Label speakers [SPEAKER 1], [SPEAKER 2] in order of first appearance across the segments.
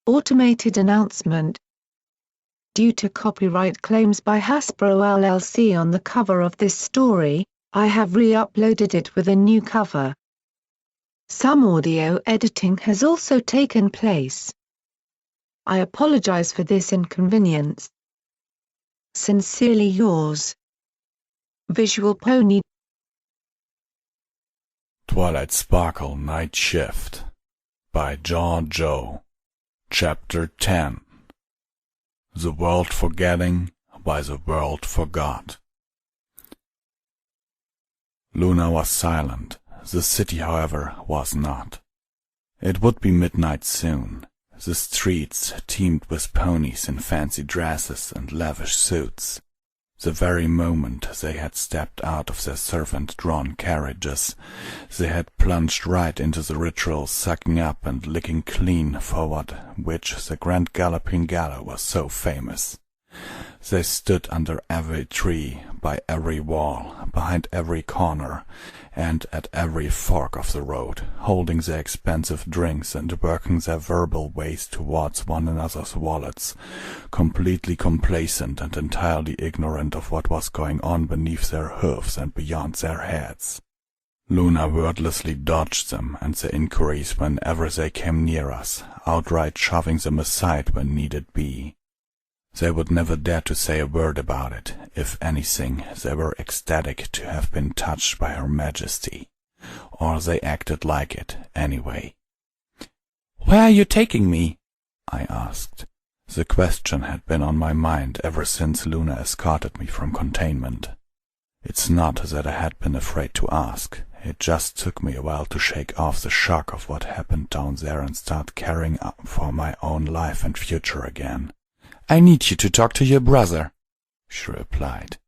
[SPEAKER 1] Automated announcement. Due to copyright claims by Hasbro LLC on the cover of this story, I have re-uploaded it with a new cover. Some audio editing has also taken place. I apologize for this inconvenience. Sincerely yours, Visual Pony.
[SPEAKER 2] Twilight Sparkle Night Shift by Joe. Chapter 10. The World Forgetting by the World Forgot. Luna was silent. The city, however, was not. It would be midnight soon. The streets teemed with ponies in fancy dresses and lavish suits. The very moment they had stepped out of their servant-drawn carriages, they had plunged right into the ritual, sucking up and licking clean for which the Grand Galloping Gala was so famous. They stood under every tree, by every wall, behind every corner, and at every fork of the road, holding their expensive drinks and working their verbal ways towards one another's wallets, completely complacent and entirely ignorant of what was going on beneath their hoofs and beyond their heads. Luna wordlessly dodged them and their inquiries whenever they came near us, outright shoving them aside when needed be. They would never dare to say a word about it. If anything, they were ecstatic to have been touched by Her Majesty. Or they acted like it, anyway. "Where are you taking me?" I asked. The question had been on my mind ever since Luna escorted me from containment. It's not that I had been afraid to ask. It just took me a while to shake off the shock of what happened down there and start caring for my own life and future again. "I need you to talk to your brother," she replied.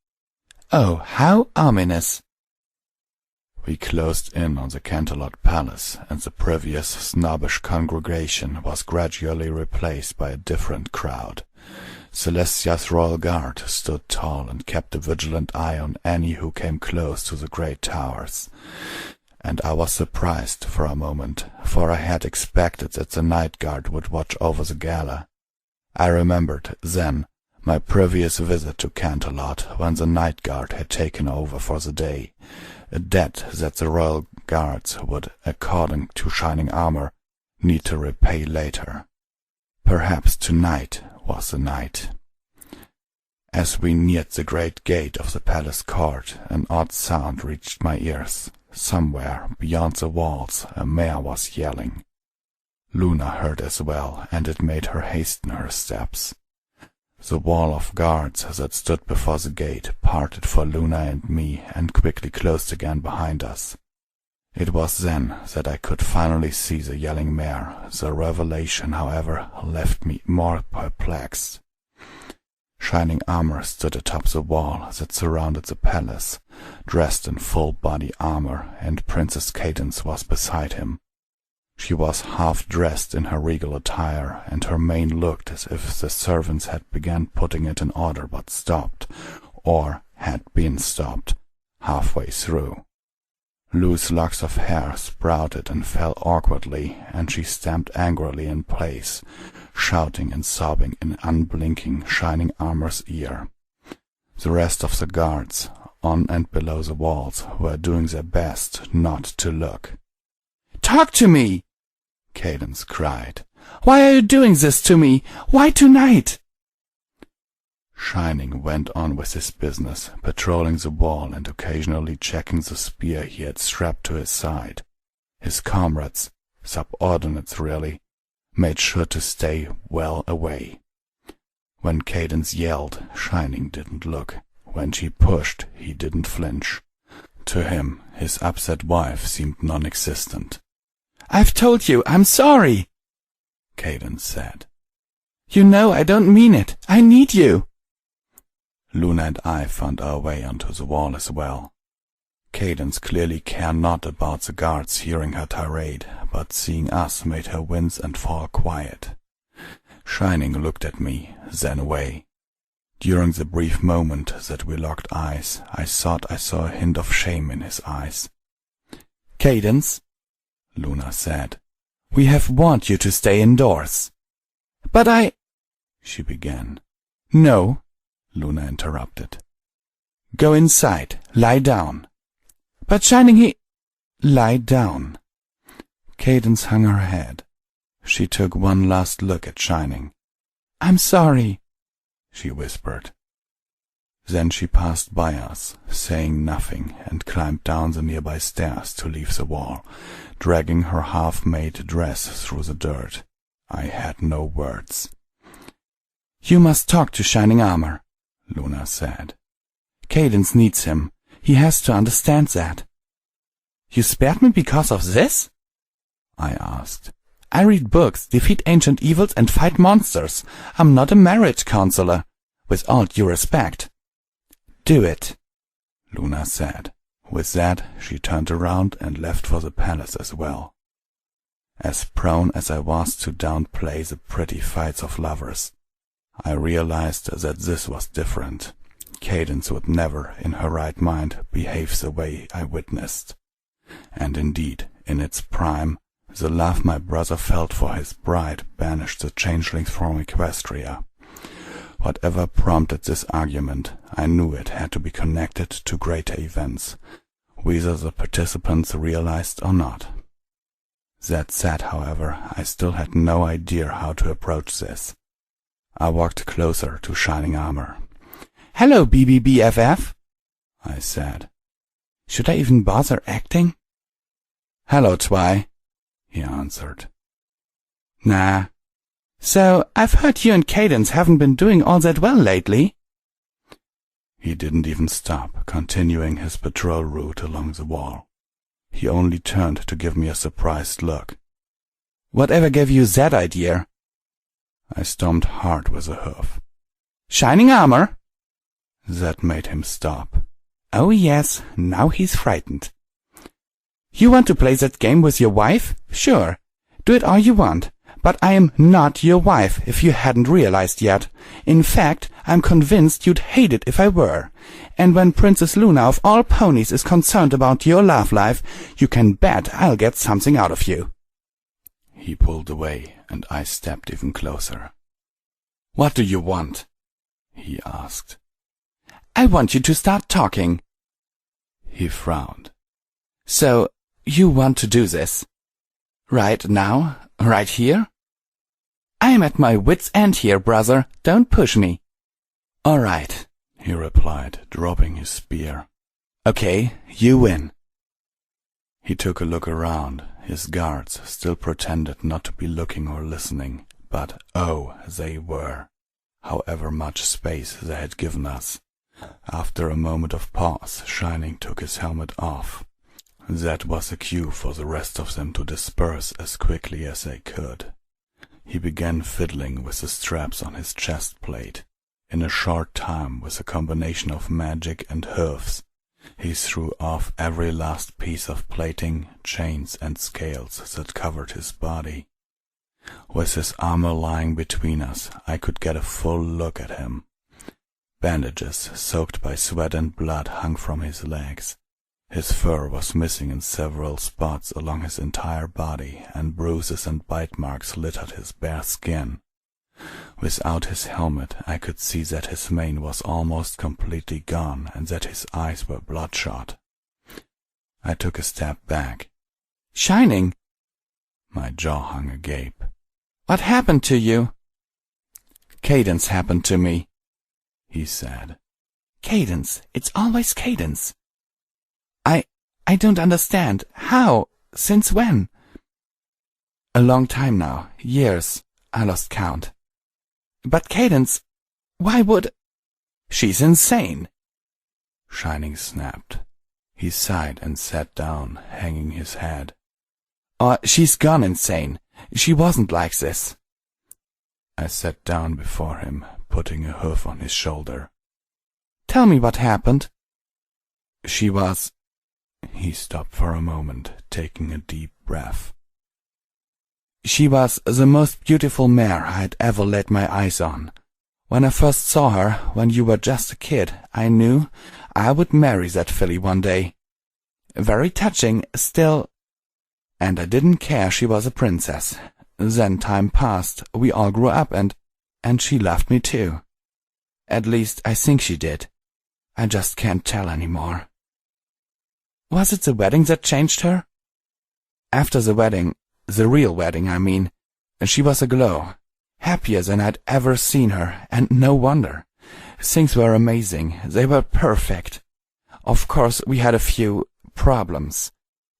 [SPEAKER 2] "Oh, how ominous." We closed in on the Canterlot Palace, and the previous snobbish congregation was gradually replaced by a different crowd. Celestia's royal guard stood tall and kept a vigilant eye on any who came close to the great towers. And I was surprised for a moment, for I had expected that the night guard would watch over the gala. I remembered, then, my previous visit to Canterlot, when the night guard had taken over for the day, a debt that the royal guards would, according to shining armor, need to repay later. Perhaps tonight was the night. As we neared the great gate of the palace court, an odd sound reached my ears. Somewhere, beyond the walls, a mare was yelling. Luna heard as well, and it made her hasten her steps. The wall of guards that stood before the gate parted for Luna and me and quickly closed again behind us. It was then that I could finally see the yelling mare. The revelation, however, left me more perplexed. Shining Armor stood atop the wall that surrounded the palace, dressed in full-body armor, and Princess Cadance was beside him. She was half-dressed in her regal attire, and her mane looked as if the servants had begun putting it in order but stopped, or had been stopped, halfway through. Loose locks of hair sprouted and fell awkwardly, and she stamped angrily in place, shouting and sobbing in unblinking Shining Armor's ear. The rest of the guards, on and below the walls, were doing their best not to look. "Talk to me!" Cadance cried. "Why are you doing this to me? Why tonight?" Shining went on with his business, patrolling the wall and occasionally checking the spear he had strapped to his side. His comrades, subordinates really, made sure to stay well away. When Cadance yelled, Shining didn't look. When she pushed, he didn't flinch. To him, his upset wife seemed non-existent. "I've told you, I'm sorry," Cadance said. "You know I don't mean it. I need you." Luna and I found our way onto the wall as well. Cadance clearly cared not about the guards hearing her tirade, but seeing us made her wince and fall quiet. Shining looked at me, then away. During the brief moment that we locked eyes, I thought I saw a hint of shame in his eyes. "Cadance," Luna said, "we have warned you to stay indoors." But I—" she began. "No," Luna interrupted. "Go inside. Lie down." "But Shining, he—" "Lie down." Cadence hung her head. She took one last look at Shining. "I'm sorry," she whispered. Then she passed by us, saying nothing, and climbed down the nearby stairs to leave the wall, dragging her half-made dress through the dirt. I had no words. "You must talk to Shining Armor," Luna said. "Cadence needs him. He has to understand that." "You spared me because of this?" I asked. "I read books, defeat ancient evils, and fight monsters. I'm not a marriage counselor, with all due respect." "Do it," Luna said. With that, she turned around and left for the palace as well. As prone as I was to downplay the pretty fights of lovers, I realized that this was different. Cadence would never, in her right mind, behave the way I witnessed. And indeed, in its prime, the love my brother felt for his bride banished the changelings from Equestria. Whatever prompted this argument, I knew it had to be connected to greater events, whether the participants realized or not. That said, however, I still had no idea how to approach this. I walked closer to Shining Armor. "Hello, BBBFF," I said. "Should I even bother acting?" "Hello, Twi," he answered. "Nah. So, I've heard you and Cadence haven't been doing all that well lately." He didn't even stop, continuing his patrol route along the wall. He only turned to give me a surprised look. "Whatever gave you that idea?" I stomped hard with a hoof. "Shining Armor!" That made him stop. "Oh yes, now he's frightened." "You want to play that game with your wife? Sure. Do it all you want. But I am not your wife, if you hadn't realized yet. In fact, I'm convinced you'd hate it if I were. And when Princess Luna of all ponies is concerned about your love life, you can bet I'll get something out of you." He pulled away, and I stepped even closer. "What do you want?" he asked. "I want you to start talking." He frowned. "So, you want to do this? Right now? Right here?" "I'm at my wit's end here, brother. Don't push me." "All right," he replied, dropping his spear. "Okay, you win." He took a look around. His guards still pretended not to be looking or listening, but oh, they were, however much space they had given us. After a moment of pause, Shining took his helmet off. That was a cue for the rest of them to disperse as quickly as they could. He began fiddling with the straps on his chest plate. In a short time, with a combination of magic and hooves, he threw off every last piece of plating, chains, and scales that covered his body. With his armor lying between us, I could get a full look at him. Bandages, soaked by sweat and blood, hung from his legs. His fur was missing in several spots along his entire body, and bruises and bite marks littered his bare skin. Without his helmet, I could see that his mane was almost completely gone and that his eyes were bloodshot. I took a step back. "Shining!" My jaw hung agape. "What happened to you?" "Cadence happened to me," he said. "Cadence. It's always Cadence." I don't understand. How? Since when?" "A long time now. Years. I lost count." "But Cadence, why would—" "She's insane," Shining snapped. He sighed and sat down, hanging his head. "Or she's gone insane. She wasn't like this." I sat down before him, putting a hoof on his shoulder. "Tell me what happened." "She was—" He stopped for a moment, taking a deep breath. "She was the most beautiful mare I had ever laid my eyes on. When I first saw her, when you were just a kid, I knew I would marry that filly one day. Very touching, still. And I didn't care she was a princess. Then time passed, we all grew up, and she left me too. At least I think she did. I just can't tell anymore. Was it the wedding that changed her? After the wedding, the real wedding, I mean, she was aglow, happier than I'd ever seen her, and no wonder. Things were amazing, they were perfect. Of course, we had a few problems.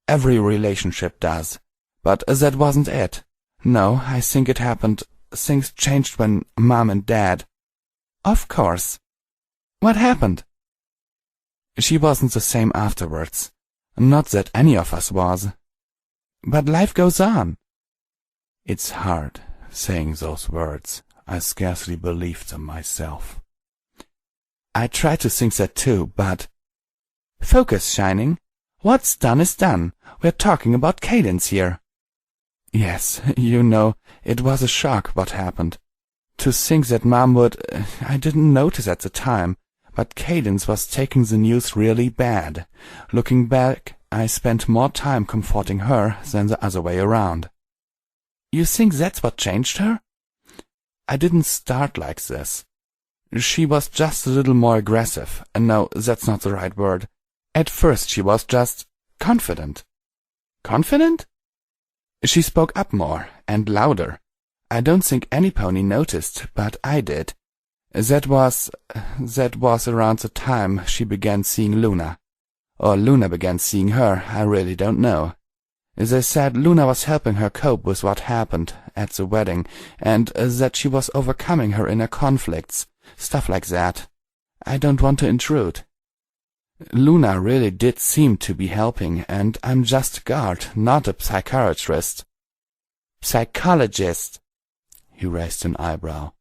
[SPEAKER 2] Every relationship does. But that wasn't it. No, I think it happened. Things changed when Mom and Dad... Of course. What happened? She wasn't the same afterwards. Not that any of us was. But life goes on. It's hard, saying those words. I scarcely believed them myself. I try to think that too, but... Focus, Shining. What's done is done. We're talking about Cadence here. Yes, you know, it was a shock what happened. To think that Mom would... I didn't notice at the time, but Cadence was taking the news really bad. Looking back, I spent more time comforting her than the other way around. You think that's what changed her? I didn't start like this. She was just a little more aggressive. No, that's not the right word. At first she was just confident. Confident? She spoke up more and louder. I don't think any pony noticed, but I did. That was around the time she began seeing Luna. Or Luna began seeing her, I really don't know. They said Luna was helping her cope with what happened at the wedding, and that she was overcoming her inner conflicts, stuff like that. I don't want to intrude. Luna really did seem to be helping, and I'm just a guard, not a psychiatrist. Psychologist. He raised an eyebrow.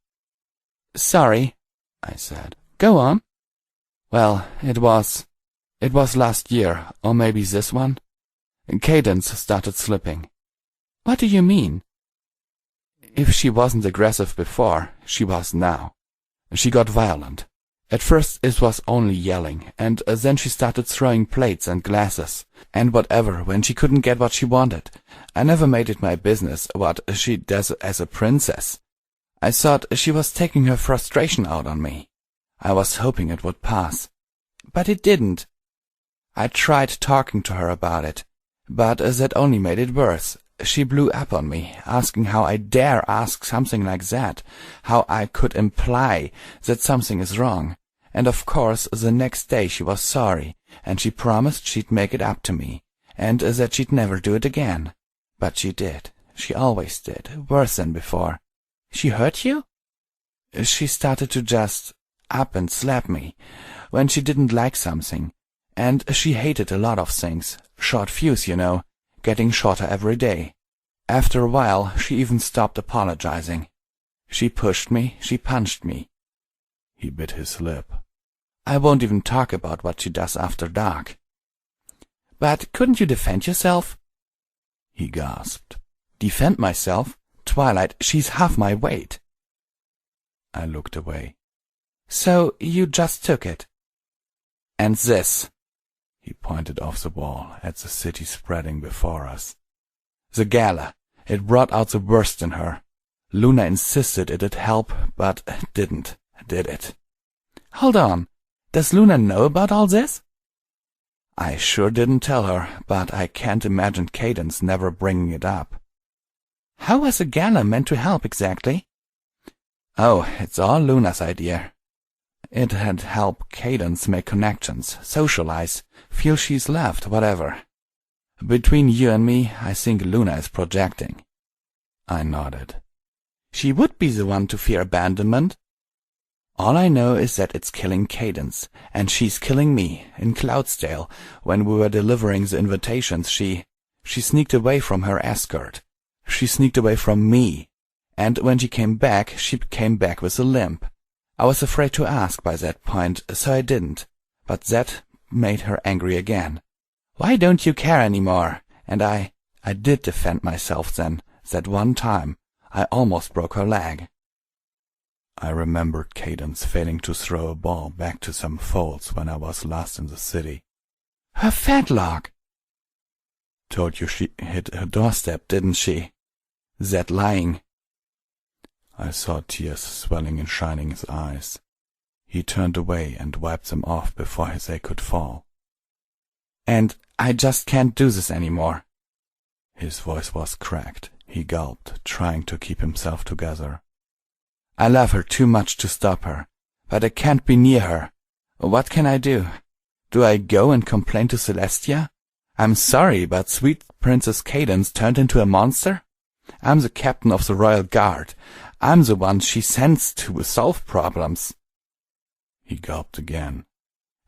[SPEAKER 2] Sorry, I said. Go on. Well, it was last year, or maybe this one. Cadence started slipping. What do you mean? If she wasn't aggressive before, she was now. She got violent. At first it was only yelling, and then she started throwing plates and glasses, and whatever, when she couldn't get what she wanted. I never made it my business what she does as a princess. I thought she was taking her frustration out on me. I was hoping it would pass. But it didn't. I tried talking to her about it, but that only made it worse. She blew up on me, asking how I dare ask something like that, how I could imply that something is wrong. And of course the next day she was sorry, and she promised she'd make it up to me, and that she'd never do it again. But she did. She always did, worse than before. She hurt you? She started to just up and slap me when she didn't like something, and she hated a lot of things. Short fuse, you know, getting shorter every day. After a while she even stopped apologizing. She pushed me, she punched me. He bit his lip. I won't even talk about what she does after dark. But couldn't you defend yourself? He gasped. Defend myself? Twilight, she's half my weight. I looked away. So you just took it? And this? He pointed off the wall at the city spreading before us. The gala. It brought out the worst in her. Luna insisted it'd help, but didn't, did it? Hold on. Does Luna know about all this? I sure didn't tell her, but I can't imagine Cadence never bringing it up. How was the gala meant to help exactly? Oh, it's all Luna's idea. It had helped Cadence make connections, socialize, feel she's loved, whatever. Between you and me, I think Luna is projecting. I nodded. She would be the one to fear abandonment. All I know is that it's killing Cadence, and she's killing me. In Cloudsdale, when we were delivering the invitations, she sneaked away from her escort. She sneaked away from me, and when she came back with a limp. I was afraid to ask by that point, so I didn't, but that made her angry again. Why don't you care any more? And I did defend myself then, that one time. I almost broke her leg. I remembered Cadence failing to throw a ball back to some folds when I was last in the city. Her fetlock! Told you she hit her doorstep, didn't she? That lying." I saw tears swelling in Shining's eyes. He turned away and wiped them off before his eye could fall. "And I just can't do this anymore." His voice was cracked. He gulped, trying to keep himself together. "I love her too much to stop her, but I can't be near her. What can I do? Do I go and complain to Celestia? I'm sorry, but sweet Princess Cadence turned into a monster? I'm the captain of the Royal Guard. I'm the one she sends to solve problems." He gulped again.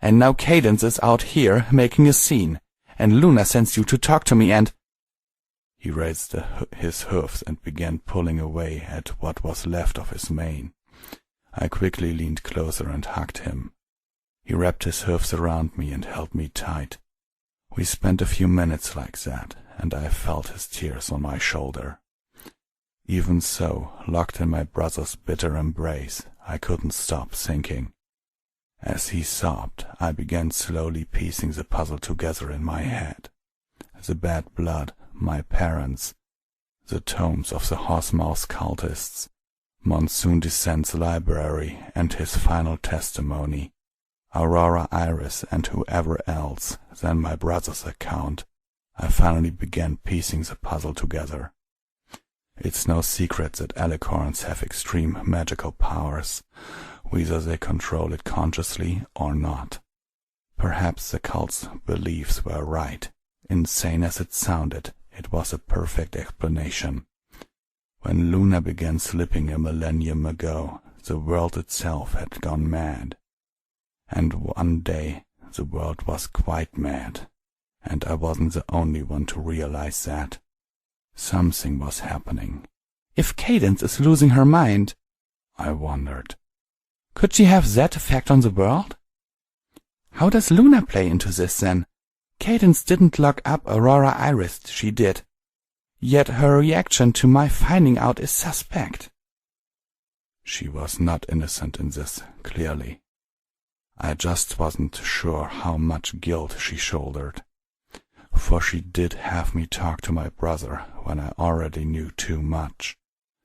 [SPEAKER 2] "And now Cadence is out here making a scene, and Luna sends you to talk to me and—" He raised his hoofs and began pulling away at what was left of his mane. I quickly leaned closer and hugged him. He wrapped his hoofs around me and held me tight. We spent a few minutes like that, and I felt his tears on my shoulder. Even so, locked in my brother's bitter embrace, I couldn't stop thinking. As he sobbed, I began slowly piecing the puzzle together in my head. The bad blood, my parents, the tomes of the horse-mouse cultists, Monsoon Descent's library and his final testimony, Aurora Iris and whoever else, then my brother's account. I finally began piecing the puzzle together. It's no secret that alicorns have extreme magical powers, whether they control it consciously or not. Perhaps the cult's beliefs were right. Insane as it sounded, it was a perfect explanation. When Luna began slipping a millennium ago, the world itself had gone mad. And one day, the world was quite mad, and I wasn't the only one to realize that. Something was happening. If Cadence is losing her mind, I wondered, could she have that effect on the world? How does Luna play into this, then? Cadence didn't lock up Aurora Iris, she did. Yet her reaction to my finding out is suspect. She was not innocent in this, clearly. I just wasn't sure how much guilt she shouldered, for she did have me talk to my brother when I already knew too much.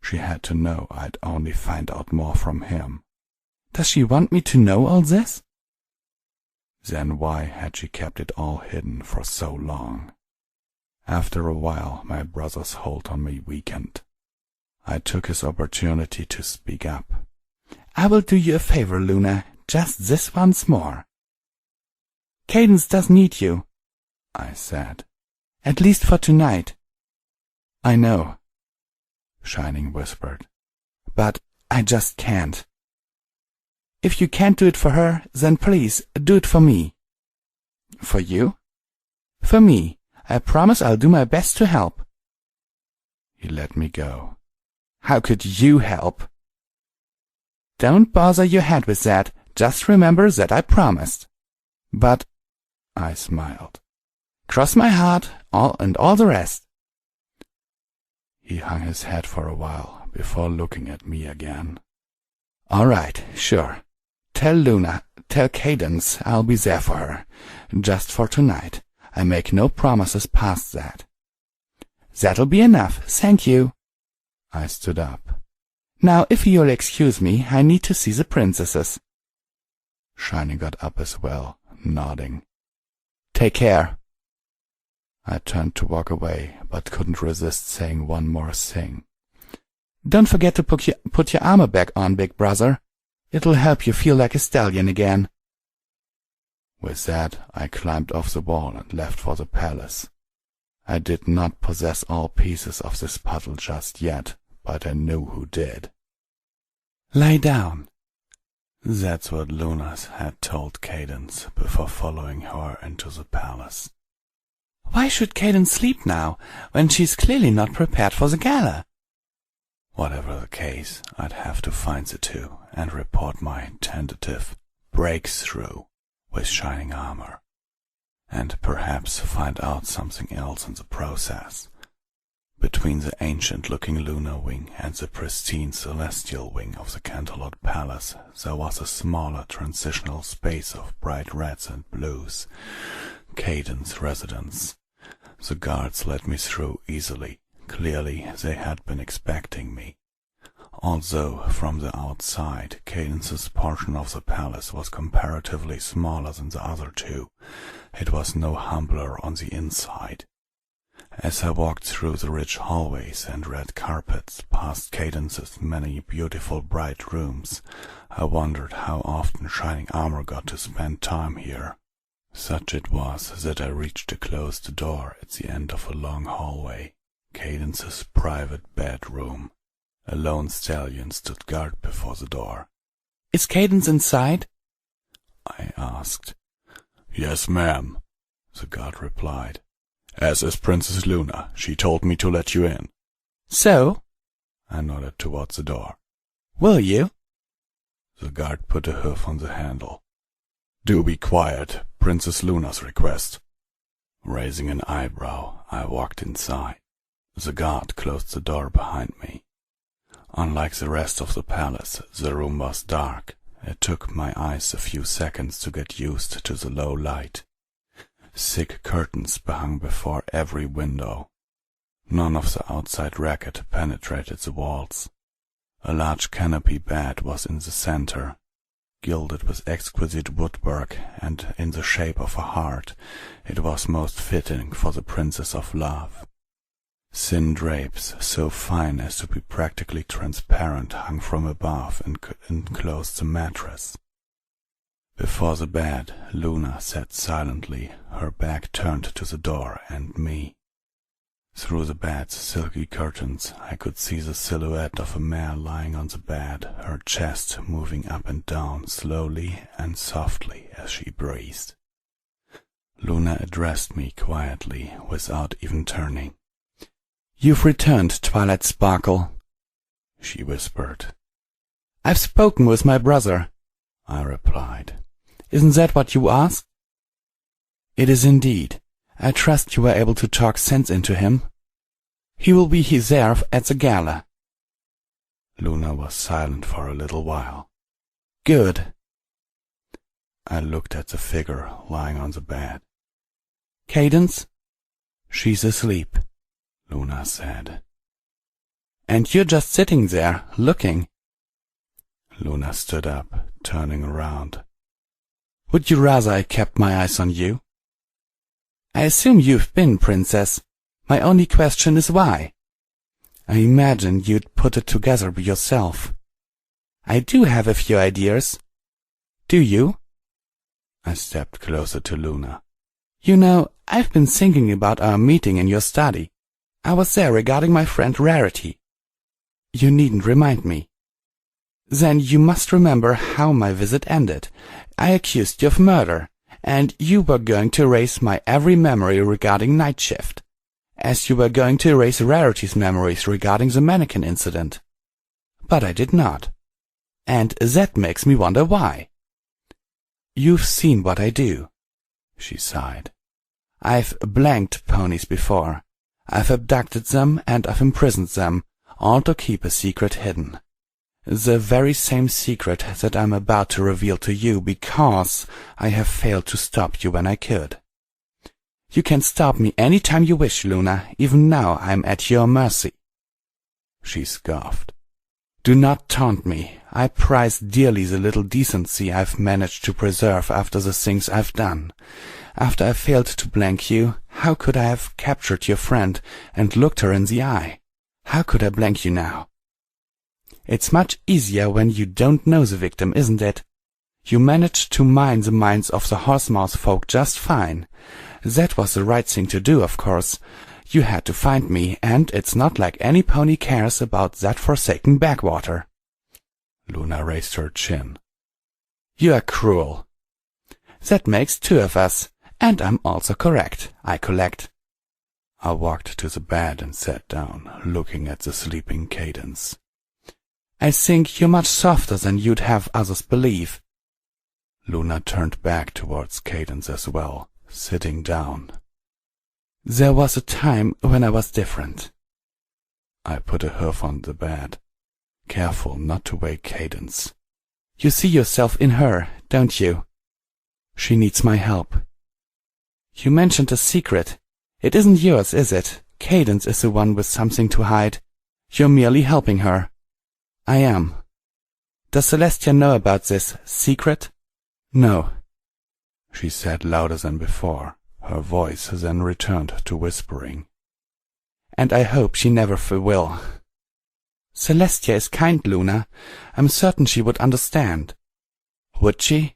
[SPEAKER 2] She had to know I'd only find out more from him. Does she want me to know all this? Then why had she kept it all hidden for so long? After a while, my brother's hold on me weakened. I took his opportunity to speak up. "I will do you a favor, Luna, just this once more." "Cadence does need you," I said. "At least for tonight." "I know," Shining whispered, "but I just can't." "If you can't do it for her, then please do it for me." "For you?" "For me. I promise I'll do my best to help." He let me go. "How could you help?" "Don't bother your head with that. Just remember that I promised." "But," I smiled, "cross my heart, and all the rest." He hung his head for a while before looking at me again. "All right, sure. Tell Cadence I'll be there for her. Just for tonight. I make no promises past that." "That'll be enough, thank you." I stood up. "Now, if you'll excuse me, I need to see the princesses." Shining got up as well, nodding. "Take care." I turned to walk away, but couldn't resist saying one more thing. "Don't forget to put your armor back on, big brother. It'll help you feel like a stallion again." With that, I climbed off the wall and left for the palace. I did not possess all pieces of this puzzle just yet, but I knew who did. "Lie down." That's what Luna had told Cadence before following her into the palace. Why should Cadence sleep now, when she's clearly not prepared for the gala? Whatever the case, I'd have to find the two and report my tentative breakthrough with shining armor, and perhaps find out something else in the process. Between the ancient-looking lunar wing and the pristine celestial wing of the Canterlot Palace, there was a smaller transitional space of bright reds and blues, Cadence residence. The guards let me through easily, Clearly they had been expecting me. Although from the outside Cadence's portion of the palace was comparatively smaller than the other two, it was no humbler on the inside. As I walked through the rich hallways and red carpets past Cadence's many beautiful bright rooms, I wondered how often Shining Armor got to spend time here. Such it was that I reached a closed door at the end of a long hallway, Cadence's private bedroom. A lone stallion stood guard before the door.
[SPEAKER 3] "Is Cadence inside?"
[SPEAKER 2] I asked. "Yes, ma'am," the guard replied. "As is Princess Luna. She told me to let you in."
[SPEAKER 3] "So?"
[SPEAKER 2] I nodded towards the door.
[SPEAKER 3] "Will you?"
[SPEAKER 2] The guard put a hoof on the handle. "Do be quiet. Princess Luna's request." Raising an eyebrow, I walked inside. The guard closed the door behind me. Unlike the rest of the palace, the room was dark. It took my eyes a few seconds to get used to the low light. Thick curtains hung before every window. None of the outside racket penetrated the walls. A large canopy bed was in the center, gilded with exquisite woodwork and in the shape of a heart. It was most fitting for the Princess of Love. Thin drapes, so fine as to be practically transparent, hung from above and enclosed the mattress. Before the bed, Luna sat silently, her back turned to the door and me. Through the bed's silky curtains, I could see the silhouette of a mare lying on the bed, her chest moving up and down slowly and softly as she breathed. Luna addressed me quietly, without even turning.
[SPEAKER 3] "You've returned, Twilight Sparkle,"
[SPEAKER 2] she whispered.
[SPEAKER 3] "I've spoken with my brother,"
[SPEAKER 2] I replied.
[SPEAKER 3] "Isn't that what you asked?" "It is indeed. I trust you were able to talk sense into him. He will be there at the gala."
[SPEAKER 2] Luna was silent for a little while.
[SPEAKER 3] "Good."
[SPEAKER 2] I looked at the figure lying on the bed.
[SPEAKER 3] "Cadence?"
[SPEAKER 2] "She's asleep," Luna said.
[SPEAKER 3] "And you're just sitting there, looking."
[SPEAKER 2] Luna stood up, turning around.
[SPEAKER 3] "Would you rather I kept my eyes on you?" "I assume you've been, Princess. My only question is why?" "I imagine you'd put it together yourself." "I do have a few ideas." "Do you?"
[SPEAKER 2] I stepped closer to Luna.
[SPEAKER 3] "You know, I've been thinking about our meeting in your study. I was there regarding my friend Rarity." "You needn't remind me." "Then you must remember how my visit ended. I accused you of murder, and you were going to erase my every memory regarding Night Shift, as you were going to erase Rarity's memories regarding the mannequin incident. But I did not. And that makes me wonder why." "You've seen what I do," she sighed. "I've blanked ponies before. I've abducted them and I've imprisoned them, all to keep a secret hidden. The very same secret that I'm about to reveal to you because I have failed to stop you when I could. You can stop me any time you wish, Luna. Even now I'm at your mercy."
[SPEAKER 2] She scoffed.
[SPEAKER 3] "Do not taunt me. I prize dearly the little decency I've managed to preserve after the things I've done. After I failed to blank you, how could I have captured your friend and looked her in the eye? How could I blank you now? It's much easier when you don't know the victim, isn't it? You managed to mine the minds of the horsemouth folk just fine. That was the right thing to do, of course. You had to find me, and it's not like any pony cares about that forsaken backwater."
[SPEAKER 2] Luna raised her chin.
[SPEAKER 3] "You are cruel." "That makes two of us, and I'm also correct. I collect."
[SPEAKER 2] I walked to the bed and sat down, looking at the sleeping Cadence.
[SPEAKER 3] "I think you're much softer than you'd have others believe."
[SPEAKER 2] Luna turned back towards Cadence as well, sitting down.
[SPEAKER 3] "There was a time when I was different."
[SPEAKER 2] I put a hoof on the bed, careful not to wake Cadence.
[SPEAKER 3] "You see yourself in her, don't you? She needs my help." "You mentioned a secret. It isn't yours, is it? Cadence is the one with something to hide. You're merely helping her. I am. Does Celestia know about this secret? No, she said louder than before. Her voice then returned to whispering. And I hope she never will. Celestia is kind, Luna. I'm certain she would understand. Would she?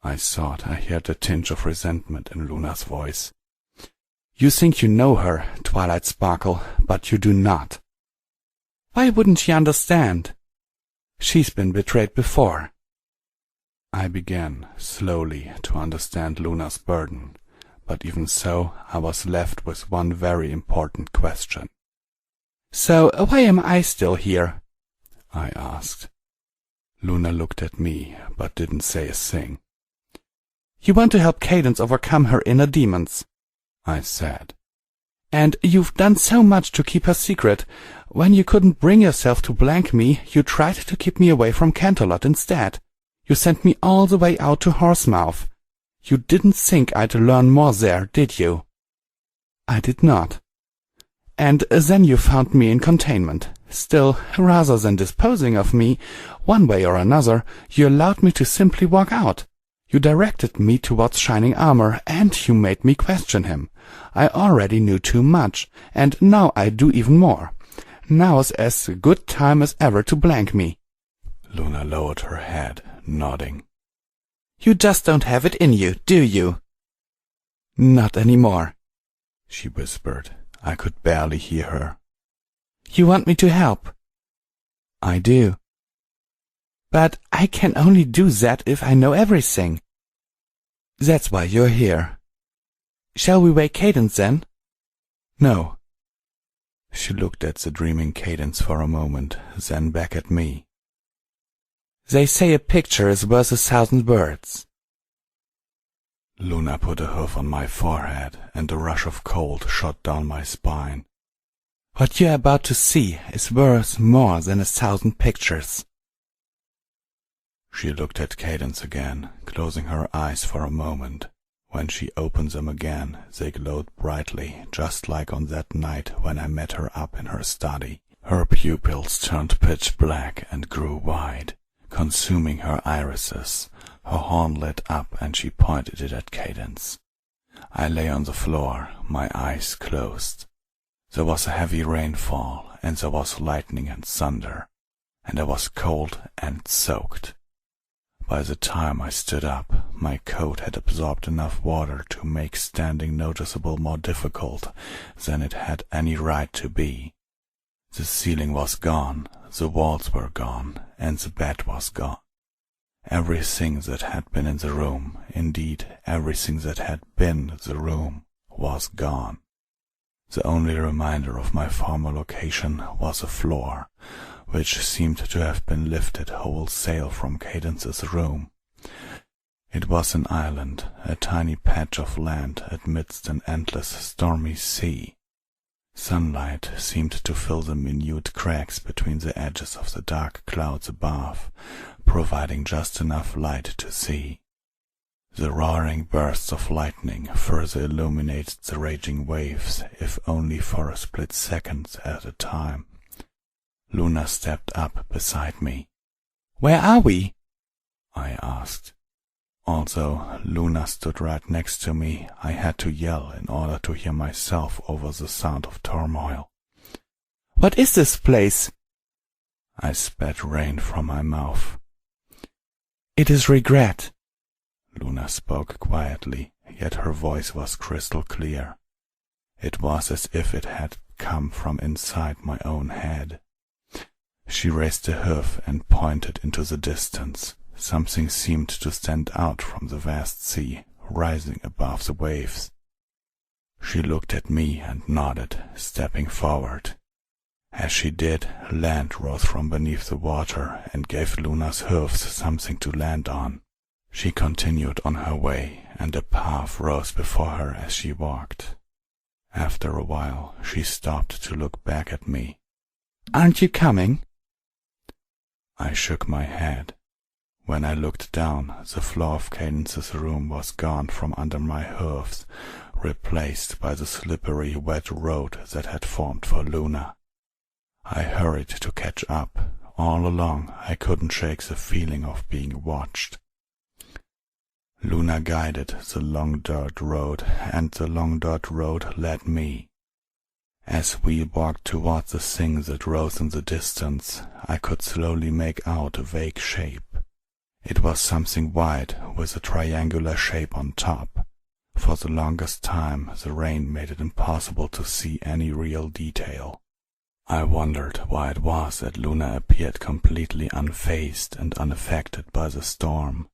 [SPEAKER 3] I thought I heard a tinge of resentment in Luna's voice. You think you know her, Twilight Sparkle, but you do not. Why wouldn't she understand? She's been betrayed before. I began slowly to understand Luna's burden, but even so I was left with one very important question. So why am I still here? I asked. Luna looked at me, but didn't say a thing. You want to help Cadence overcome her inner demons, I said. And you've done so much to keep her secret. When you couldn't bring yourself to blank me, you tried to keep me away from Canterlot instead. You sent me all the way out to Horsemouth. You didn't think I'd learn more there, did you? I did not. And then you found me in containment. Still, rather than disposing of me, one way or another, you allowed me to simply walk out. You directed me towards Shining Armor, and you made me question him. I already knew too much, and now I do even more. Now's as good time as ever to blank me. Luna lowered her head, nodding. You just don't have it in you, do you? Not anymore, she whispered. I could barely hear her. You want me to help? I do. But I can only do that if I know everything. That's why you're here. Shall we wake Cadence then? No. She looked at the dreaming Cadence for a moment, then back at me. They say a picture is worth 1,000 words. Luna put a hoof on my forehead, and a rush of cold shot down my spine. What you're about to see is worth more than 1,000 pictures. She looked at Cadence again, closing her eyes for a moment. When she opened them again, they glowed brightly, just like on that night when I met her up in her study. Her pupils turned pitch black and grew wide, consuming her irises. Her horn lit up, and she pointed it at Cadence. I lay on the floor, my eyes closed. There was a heavy rainfall, and there was lightning and thunder, and I was cold and soaked. By the time I stood up, my coat had absorbed enough water to make standing noticeable more difficult than it had any right to be. The ceiling was gone, the walls were gone, and the bed was gone. Everything that had been in the room, indeed everything that had been the room, was gone. The only reminder of my former location was a floor, which seemed to have been lifted wholesale from Cadence's room. It was an island, a tiny patch of land amidst an endless stormy sea. Sunlight seemed to fill the minute cracks between the edges of the dark clouds above, providing just enough light to see. The roaring bursts of lightning further illuminated the raging waves, if only for a split second at a time. Luna stepped up beside me. "Where are we?" I asked. Although Luna stood right next to me, I had to yell in order to hear myself over the sound of turmoil. "What is this place?" I spat rain from my mouth. "It is regret." Luna spoke quietly, yet her voice was crystal clear. It was as if it had come from inside my own head. She raised a hoof and pointed into the distance. Something seemed to stand out from the vast sea, rising above the waves. She looked at me and nodded, stepping forward. As she did, land rose from beneath the water and gave Luna's hoofs something to land on. She continued on her way, and a path rose before her as she walked. After a while, she stopped to look back at me. "Aren't you coming?" I shook my head. When I looked down, the floor of Cadence's room was gone from under my hoofs,
[SPEAKER 2] replaced by the slippery wet road that had formed for Luna. I hurried to catch up. All along I couldn't shake the feeling of being watched. Luna guided the long dirt road, and the long dirt road led me. As we walked toward the thing that rose in the distance, I could slowly make out a vague shape. It was something white with a triangular shape on top. For the longest time the rain made it impossible to see any real detail. I wondered why it was that Luna appeared completely unfazed and unaffected by the storm.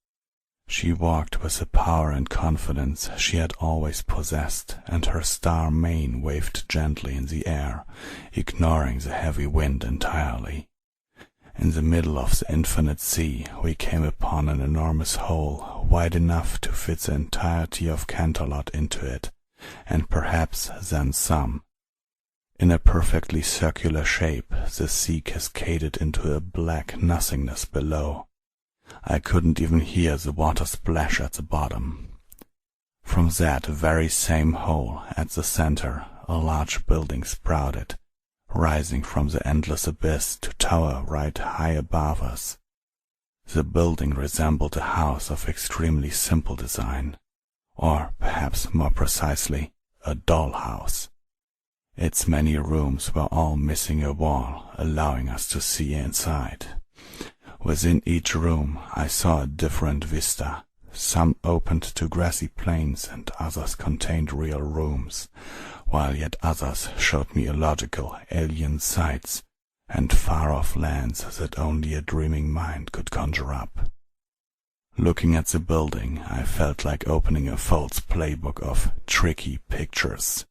[SPEAKER 2] She walked with the power and confidence she had always possessed, and her star mane waved gently in the air, ignoring the heavy wind entirely. In the middle of the infinite sea we came upon an enormous hole, wide enough to fit the entirety of Canterlot into it, and perhaps then some. In a perfectly circular shape, the sea cascaded into a black nothingness below. I couldn't even hear the water splash at the bottom. From that very same hole at the center, a large building sprouted, rising from the endless abyss to tower right high above us. The building resembled a house of extremely simple design, or perhaps more precisely, a dollhouse. Its many rooms were all missing a wall, allowing us to see inside. Within each room I saw a different vista. Some opened to grassy plains and others contained real rooms, while yet others showed me illogical alien sights and far-off lands that only a dreaming mind could conjure up. Looking at the building, I felt like opening a false playbook of tricky pictures.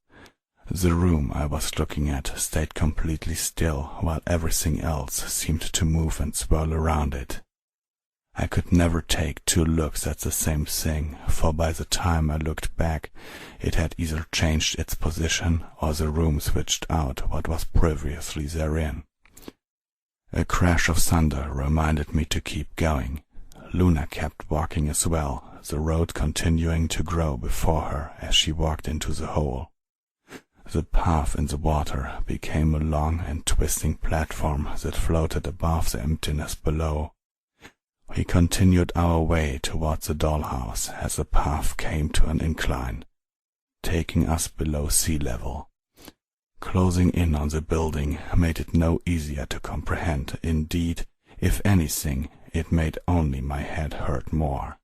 [SPEAKER 2] The room I was looking at stayed completely still, while everything else seemed to move and swirl around it. I could never take two looks at the same thing, for by the time I looked back, it had either changed its position or the room switched out what was previously therein. A crash of thunder reminded me to keep going. Luna kept walking as well, the road continuing to grow before her as she walked into the hole. The path in the water became a long and twisting platform that floated above the emptiness below. We continued our way towards the dollhouse as the path came to an incline, taking us below sea level. Closing in on the building made it no easier to comprehend. Indeed, if anything, it made only my head hurt more.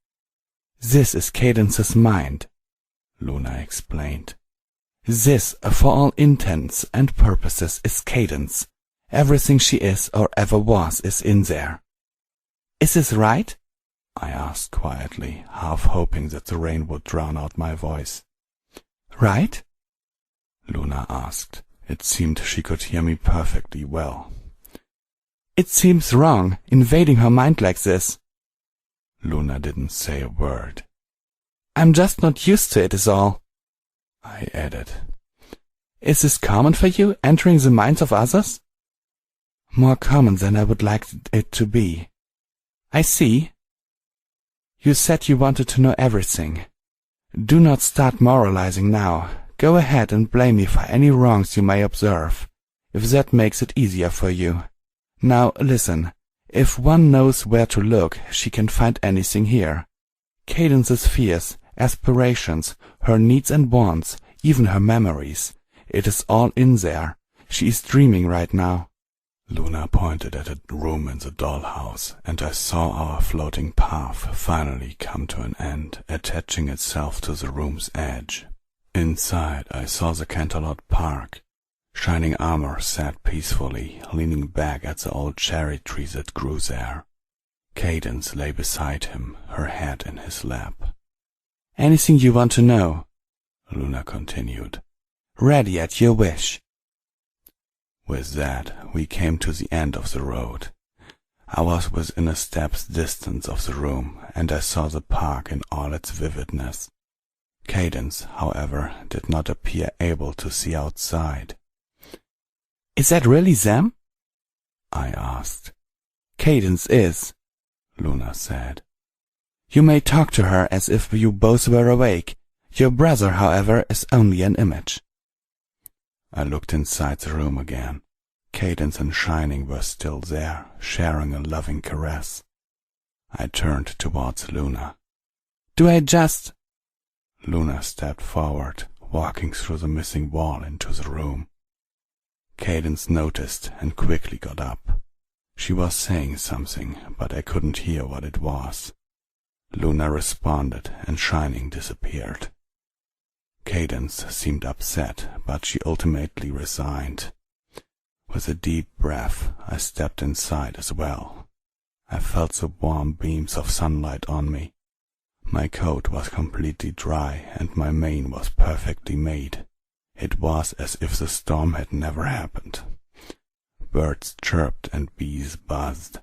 [SPEAKER 3] "This is Cadence's mind,"
[SPEAKER 2] Luna explained.
[SPEAKER 3] "This, for all intents and purposes, is Cadence. Everything she is or ever was is in there. Is this right?"
[SPEAKER 2] I asked quietly, half hoping that the rain would drown out my voice.
[SPEAKER 3] "Right?"
[SPEAKER 2] Luna asked. It seemed she could hear me perfectly well.
[SPEAKER 3] "It seems wrong, invading her mind like this."
[SPEAKER 2] Luna didn't say a word.
[SPEAKER 3] "I'm just not used to it is all,"
[SPEAKER 2] I added.
[SPEAKER 3] "Is this common for you, entering the minds of others?" "More common than I would like it to be." "I see. You said you wanted to know everything. Do not start moralizing now. Go ahead and blame me for any wrongs you may observe, if that makes it easier for you. Now listen, if one knows where to look, she can find anything here. Cadence's fears, aspirations, her needs and wants, even her memories. It is all in there. She is dreaming right now."
[SPEAKER 2] Luna pointed at a room in the dollhouse, and I saw our floating path finally come to an end, attaching itself to the room's edge. Inside I saw the Canterlot Park. Shining Armor sat peacefully, leaning back at the old cherry tree that grew there. Cadence lay beside him, her head in his lap.
[SPEAKER 3] "Anything you want to know?"
[SPEAKER 2] Luna continued.
[SPEAKER 3] "Ready at your wish."
[SPEAKER 2] With that, we came to the end of the road. I was within a step's distance of the room, and I saw the park in all its vividness. Cadence, however, did not appear able to see outside.
[SPEAKER 3] "Is that really them?"
[SPEAKER 2] I asked.
[SPEAKER 3] "Cadence is,"
[SPEAKER 2] Luna said.
[SPEAKER 3] "You may talk to her as if you both were awake. Your brother, however, is only an image." I looked inside the room again. Cadence and Shining were still there, sharing a loving caress. I turned towards Luna. "Do I just—"
[SPEAKER 2] Luna stepped forward, walking through the missing wall into the room. Cadence noticed and quickly got up. She was saying something, but I couldn't hear what it was. Luna responded, and Shining disappeared. Cadence seemed upset, but she ultimately resigned. With a deep breath, I stepped inside as well. I felt the warm beams of sunlight on me. My coat was completely dry, and my mane was perfectly made. It was as if the storm had never happened. Birds chirped and bees buzzed.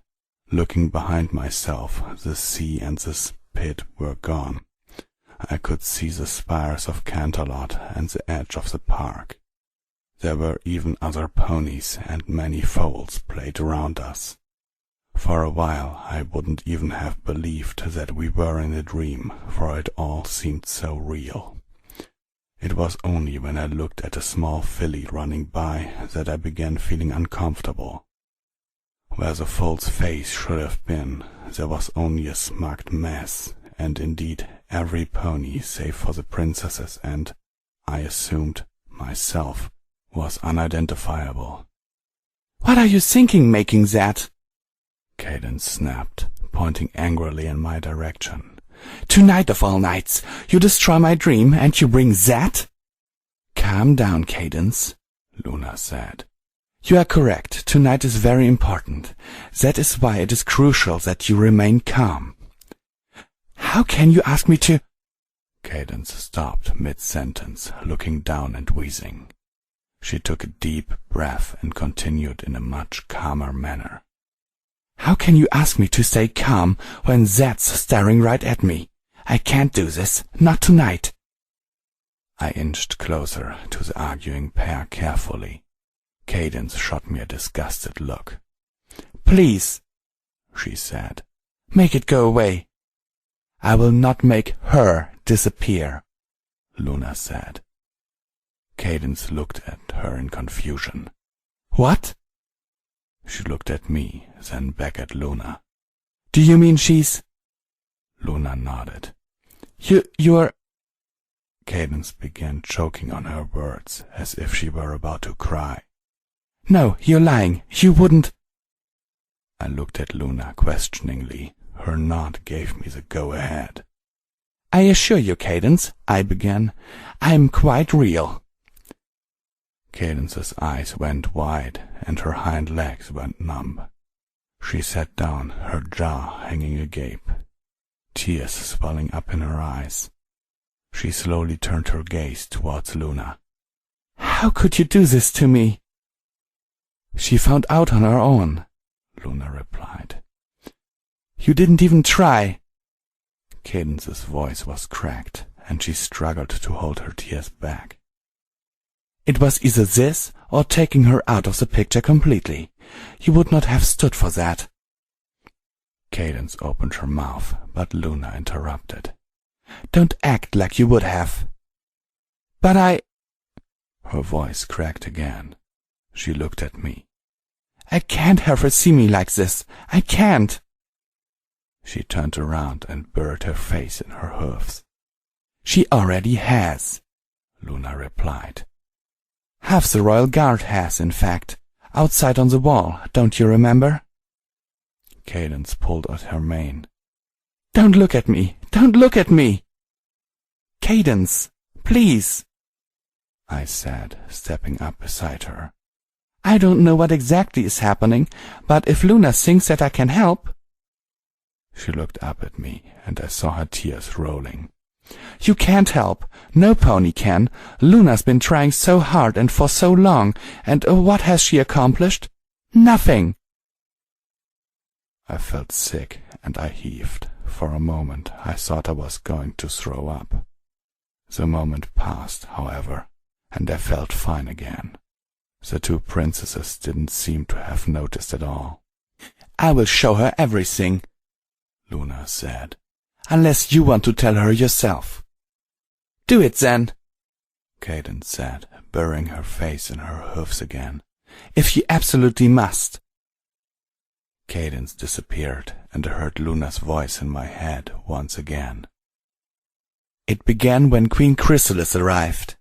[SPEAKER 2] Looking behind myself, the sea and the pit were gone. I could see the spires of Canterlot and the edge of the park. There were even other ponies, and many foals played around us. For a while I wouldn't even have believed that we were in a dream, for it all seemed so real. It was only when I looked at a small filly running by that I began feeling uncomfortable. Where the foal's face should have been, there was only a smudged mess, and indeed every pony save for the princesses and, I assumed, myself, was unidentifiable.
[SPEAKER 3] "What are you thinking making that?"
[SPEAKER 2] Cadence snapped, pointing angrily in my direction.
[SPEAKER 3] "Tonight of all nights, you destroy my dream and you bring that?" "Calm down, Cadence," Luna said. "You are correct. Tonight is very important. That is why it is crucial that you remain calm." "How can you ask me to—"
[SPEAKER 2] Cadence stopped mid-sentence, looking down and wheezing. She took a deep breath and continued in a much calmer manner.
[SPEAKER 3] "How can you ask me to stay calm when that's staring right at me? I can't do this, not tonight."
[SPEAKER 2] I inched closer to the arguing pair carefully. Cadence shot me a disgusted look.
[SPEAKER 3] "Please,"
[SPEAKER 2] she said,
[SPEAKER 3] "make it go away." "I will not make her disappear,"
[SPEAKER 2] Luna said. Cadence looked at her in confusion.
[SPEAKER 3] "What?"
[SPEAKER 2] She looked at me, then back at Luna.
[SPEAKER 3] "Do you mean she's—"
[SPEAKER 2] Luna nodded.
[SPEAKER 3] You're—"
[SPEAKER 2] Cadence began choking on her words, as if she were about to cry.
[SPEAKER 3] "No, you're lying. You wouldn't—"
[SPEAKER 2] I looked at Luna questioningly. Her nod gave me the go-ahead.
[SPEAKER 3] "I assure you, Cadence," I began, "I'm quite real."
[SPEAKER 2] Cadence's eyes went wide, and her hind legs went numb. She sat down, her jaw hanging agape, tears swelling up in her eyes. She slowly turned her gaze towards Luna.
[SPEAKER 3] "How could you do this to me?" "She found out on her own,"
[SPEAKER 2] Luna replied.
[SPEAKER 3] "You didn't even try."
[SPEAKER 2] Cadence's voice was cracked, and she struggled to hold her tears back.
[SPEAKER 3] "It was either this or taking her out of the picture completely. You would not have stood for that."
[SPEAKER 2] Cadence opened her mouth, but Luna interrupted.
[SPEAKER 3] "Don't act like you would have." "But I—"
[SPEAKER 2] Her voice cracked again. She looked at me.
[SPEAKER 3] "I can't have her see me like this. I can't."
[SPEAKER 2] She turned around and buried her face in her hoofs.
[SPEAKER 3] "She already has,"
[SPEAKER 2] Luna replied.
[SPEAKER 3] "Half the royal guard has, in fact. Outside on the wall, don't you remember?"
[SPEAKER 2] Cadence pulled at her mane.
[SPEAKER 3] "Don't look at me! Don't look at me!" "Cadence, please,"
[SPEAKER 2] I said, stepping up beside her.
[SPEAKER 3] "I don't know what exactly is happening, but if Luna thinks that I can help—"
[SPEAKER 2] She looked up at me, and I saw her tears rolling.
[SPEAKER 3] "You can't help. No pony can. Luna's been trying so hard and for so long, and what has she accomplished? Nothing."
[SPEAKER 2] I felt sick, and I heaved. For a moment I thought I was going to throw up. The moment passed, however, and I felt fine again. The two princesses didn't seem to have noticed at all.
[SPEAKER 3] "I will show her everything,"
[SPEAKER 2] Luna said.
[SPEAKER 3] "Unless you want to tell her yourself." Do it, then,
[SPEAKER 2] Cadence said, burying her face in her hoofs again.
[SPEAKER 3] if you absolutely must.
[SPEAKER 2] Cadence disappeared, and I heard Luna's voice in my head once again.
[SPEAKER 3] It began when Queen Chrysalis arrived.